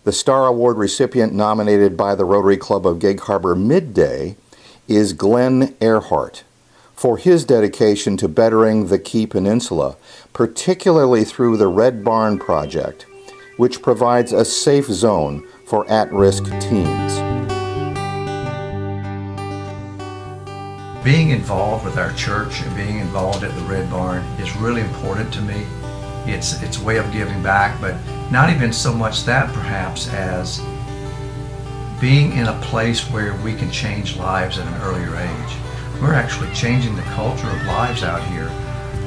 The Star Award recipient nominated by the Rotary Club of Gig Harbor Midday is Glen Ehrhardt for his dedication to bettering the Key Peninsula, particularly through the Red Barn Project, which provides a safe zone for at-risk teens. Being involved with our church and being involved at the Red Barn is really important to me. It's a way of giving back, but not even so much that perhaps as being in a place where we can change lives at an earlier age. We're actually changing the culture of lives out here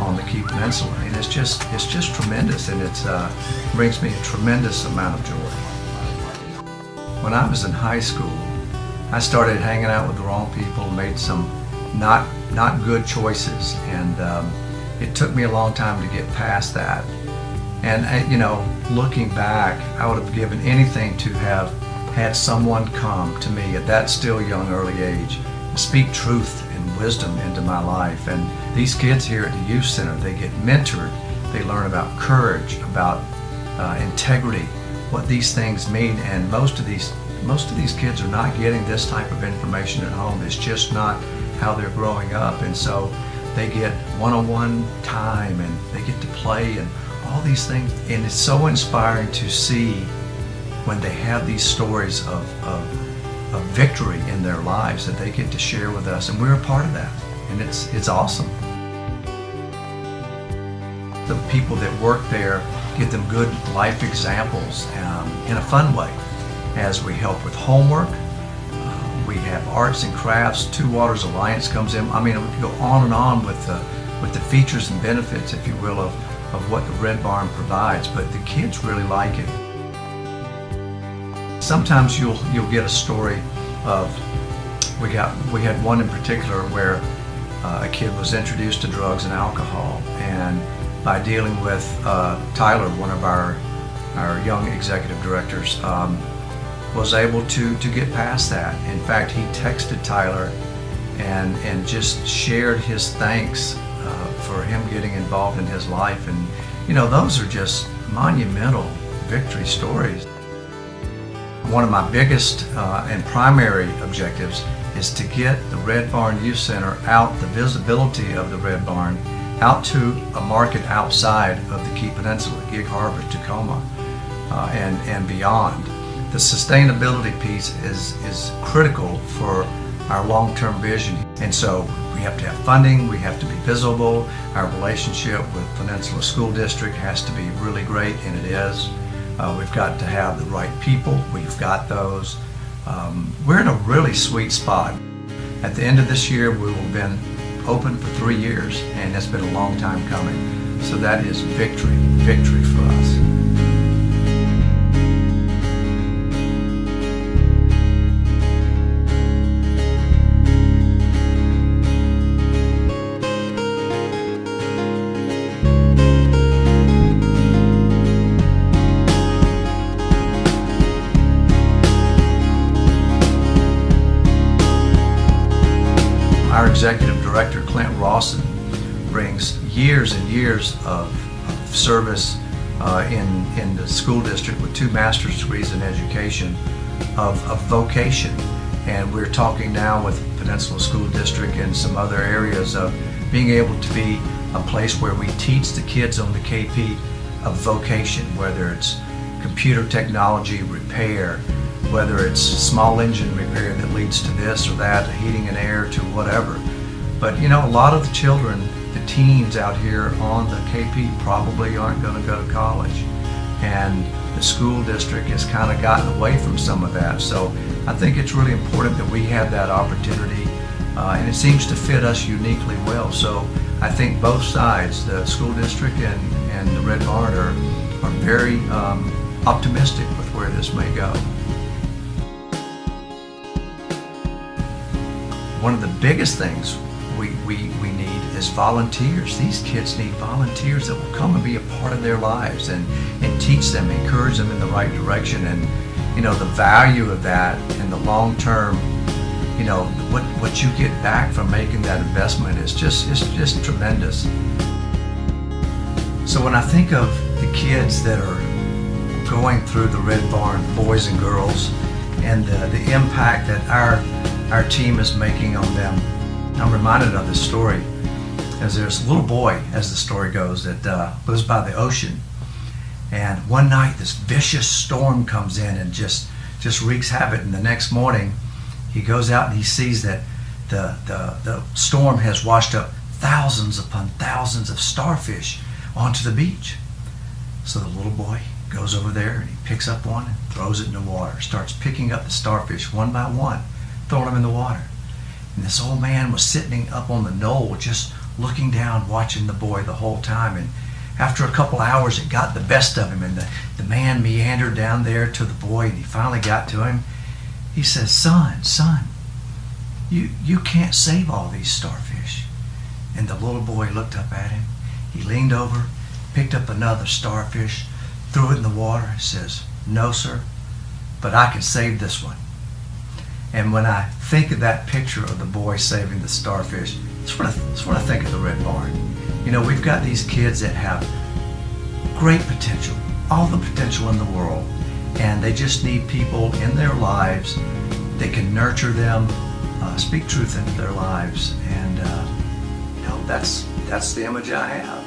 on the Key Peninsula, and it's just tremendous, and it brings me a tremendous amount of joy. When I was in high school, I started hanging out with the wrong people, made some not good choices, and it took me a long time to get past that. And looking back, I would have given anything to have had someone come to me at that still young early age and speak truth and wisdom into my life. And these kids here at the youth center, they get mentored, they learn about courage, about integrity, what these things mean, and most of these kids are not getting this type of information at home. It's just not how they're growing up, and so they get one-on-one time and they get to play and all these things, and it's so inspiring to see when they have these stories of victory in their lives that they get to share with us, and we're a part of that, and it's awesome. The people that work there give them good life examples in a fun way as we help with homework. We have arts and crafts. Two Waters Alliance comes in. I mean, we can go on and on with the features and benefits, if you will, of what the Red Barn provides, but the kids really like it. Sometimes you'll get a story of, we had one in particular where a kid was introduced to drugs and alcohol, and by dealing with Tyler, one of our young executive directors, was able to get past that. In fact, he texted Tyler and just shared his thanks for him getting involved in his life. And those are just monumental victory stories. One of my biggest and primary objectives is to get the Red Barn Youth Center out, the visibility of the Red Barn, out to a market outside of the Key Peninsula, Gig Harbor, Tacoma, and beyond. The sustainability piece is critical for our long-term vision, and so we have to have funding, we have to be visible, our relationship with Peninsula School District has to be really great, and it is. We've got to have the right people, we've got those. We're in a really sweet spot. At the end of this year, we will have been open for 3 years, and it's been a long time coming. So that is victory for us. Our executive director, Clint Rawson, brings years and years of service in the school district with 2 master's degrees in education of vocation. And we're talking now with Peninsula School District and some other areas of being able to be a place where we teach the kids on the KP of vocation, whether it's computer technology repair, whether it's small engine repair that leads to this or that, heating and air to whatever. But a lot of the children, the teens out here on the KP probably aren't going to go to college. And the school district has kind of gotten away from some of that. So I think it's really important that we have that opportunity, and it seems to fit us uniquely well. So I think both sides, the school district and the Red Barn, are very optimistic with where this may go. One of the biggest things we need is volunteers. These kids need volunteers that will come and be a part of their lives and teach them, encourage them in the right direction. And the value of that in the long term, what you get back from making that investment is just tremendous. So when I think of the kids that are going through the Red Barn boys and girls and the impact that our team is making on them. I'm reminded of this story as there's a little boy, as the story goes, that lives by the ocean. And one night this vicious storm comes in and just wreaks havoc. And the next morning he goes out and he sees that the storm has washed up thousands upon thousands of starfish onto the beach. So the little boy goes over there and he picks up one and throws it in the water, starts picking up the starfish one by one, throwing them in the water. And this old man was sitting up on the knoll just looking down, watching the boy the whole time. And after a couple hours it got the best of him, and the man meandered down there to the boy, and he finally got to him. He says, son, you can't save all these starfish. And the little boy looked up at him. He leaned over, picked up another starfish, threw it in the water, and says, no sir, but I can save this one. And when I think of that picture of the boy saving the starfish, that's what I think of the Red Barn. You know, we've got these kids that have great potential, all the potential in the world, and they just need people in their lives that can nurture them, speak truth into their lives, and that's the image I have.